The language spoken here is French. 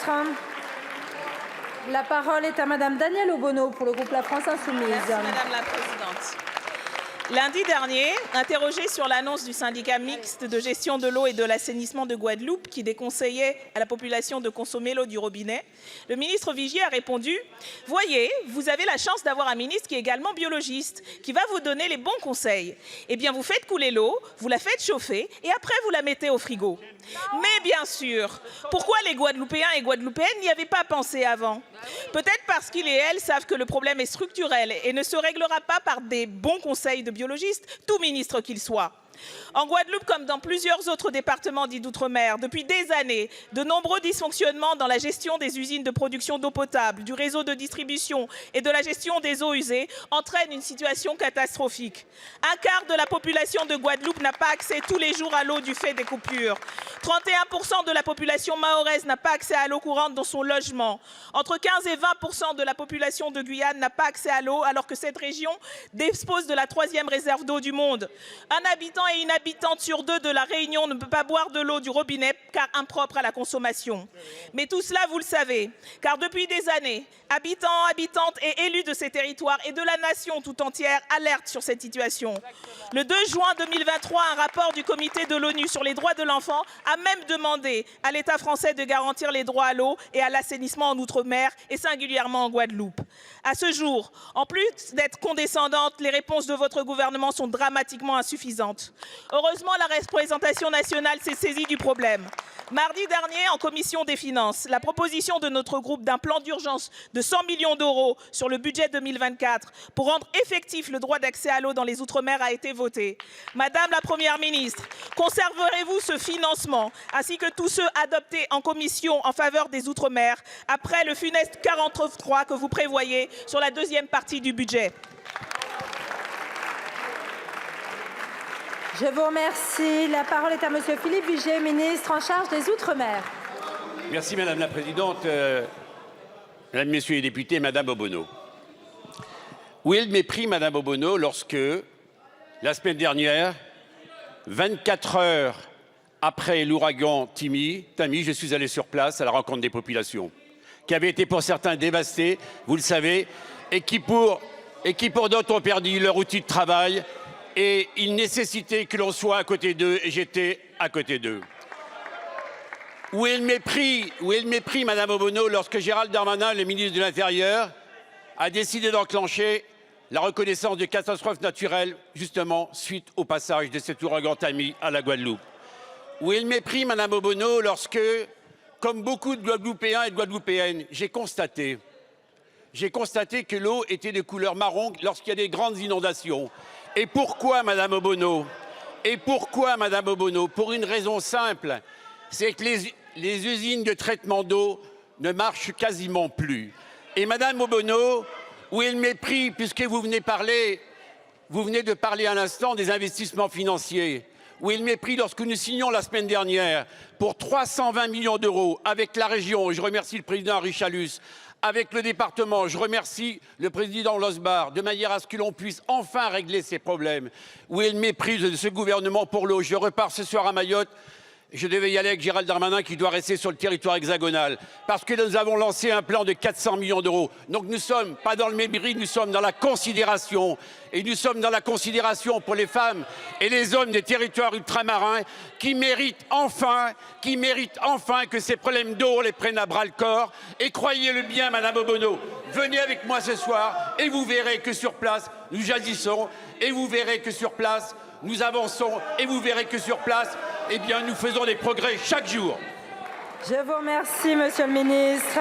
ministre. La parole est à Madame Danièle Obono pour le groupe La France Insoumise. Merci Madame la Présidente. Lundi dernier, interrogé sur l'annonce du syndicat mixte de gestion de l'eau et de l'assainissement de Guadeloupe qui déconseillait à la population de consommer l'eau du robinet, le ministre Vigier a répondu « Voyez, vous avez la chance d'avoir un ministre qui est également biologiste, qui va vous donner les bons conseils. Eh bien, vous faites couler l'eau, vous la faites chauffer et après vous la mettez au frigo. » Mais bien sûr, pourquoi les Guadeloupéens et Guadeloupéennes n'y avaient pas pensé avant? Peut-être parce qu'ils et elles savent que le problème est structurel et ne se réglera pas par des bons conseils de biologistes, tout ministre qu'il soit. En Guadeloupe, comme dans plusieurs autres départements dits d'outre-mer, depuis des années, de nombreux dysfonctionnements dans la gestion des usines de production d'eau potable, du réseau de distribution et de la gestion des eaux usées entraînent une situation catastrophique. Un quart de la population de Guadeloupe n'a pas accès tous les jours à l'eau du fait des coupures. 31% de la population mahoraise n'a pas accès à l'eau courante dans son logement. Entre 15 et 20% de la population de Guyane n'a pas accès à l'eau alors que cette région dispose de la 3e réserve d'eau du monde. Un habitant et une habitante sur 2 de la Réunion ne peut pas boire de l'eau du robinet car impropre à la consommation. Mais tout cela, vous le savez, car depuis des années, habitants, habitantes et élus de ces territoires et de la nation tout entière alertent sur cette situation. Le 2 juin 2023, un rapport du comité de l'ONU sur les droits de l'enfant a même demandé à l'État français de garantir les droits à l'eau et à l'assainissement en Outre-mer et singulièrement en Guadeloupe. À ce jour, en plus d'être condescendantes, les réponses de votre gouvernement sont dramatiquement insuffisantes. Heureusement, la représentation nationale s'est saisie du problème. Mardi dernier, en commission des finances, la proposition de notre groupe d'un plan d'urgence de 100 millions d'euros sur le budget 2024 pour rendre effectif le droit d'accès à l'eau dans les Outre-mer a été votée. Madame la Première ministre, conserverez-vous ce financement ainsi que tous ceux adoptés en commission en faveur des Outre-mer après le funeste 43 que vous prévoyez sur la 2e partie du budget? Je vous remercie. La parole est à Monsieur Philippe Vigier, ministre en charge des Outre-mer. Merci Madame la Présidente. Mesdames, Messieurs les députés, Madame Obono. Où est le mépris, Madame Obono, lorsque, la semaine dernière, 24 heures après l'ouragan Tami, je suis allé sur place à la rencontre des populations, qui avaient été pour certains dévastées, vous le savez, et qui pour d'autres ont perdu leur outil de travail, et il nécessitait que l'on soit à côté d'eux, et j'étais à côté d'eux. Où est le mépris, Madame Obono, lorsque Gérald Darmanin, le ministre de l'Intérieur, a décidé d'enclencher la reconnaissance de catastrophes naturelles, justement, suite au passage de cet ouragan Tami à la Guadeloupe? Où est le mépris, Madame Obono, lorsque, comme beaucoup de Guadeloupéens et de Guadeloupéennes, j'ai constaté que l'eau était de couleur marron lorsqu'il y a des grandes inondations? Et pourquoi, Madame Obono? Pour une raison simple, c'est que les usines de traitement d'eau ne marchent quasiment plus. Et Madame Obono, où est le mépris, puisque vous venez de parler à l'instant des investissements financiers? Où est le mépris lorsque nous signons la semaine dernière pour 320 millions d'euros avec la région, je remercie le président Henri Chalus, avec le département, je remercie le président Losbar, de manière à ce que l'on puisse enfin régler ces problèmes? Où est le mépris de ce gouvernement pour l'eau? Je repars ce soir à Mayotte. Je devais y aller avec Gérald Darmanin qui doit rester sur le territoire hexagonal parce que nous avons lancé un plan de 400 millions d'euros. Donc nous ne sommes pas dans le mépris, nous sommes dans la considération. Et nous sommes dans la considération pour les femmes et les hommes des territoires ultramarins qui méritent enfin que ces problèmes d'eau, on les prenne à bras-le-corps. Et croyez-le bien, Madame Obono, venez avec moi ce soir et vous verrez que sur place, nous jaillissons et vous verrez que sur place, nous avançons et vous verrez que sur place, eh bien, nous faisons des progrès chaque jour. Je vous remercie, Monsieur le ministre.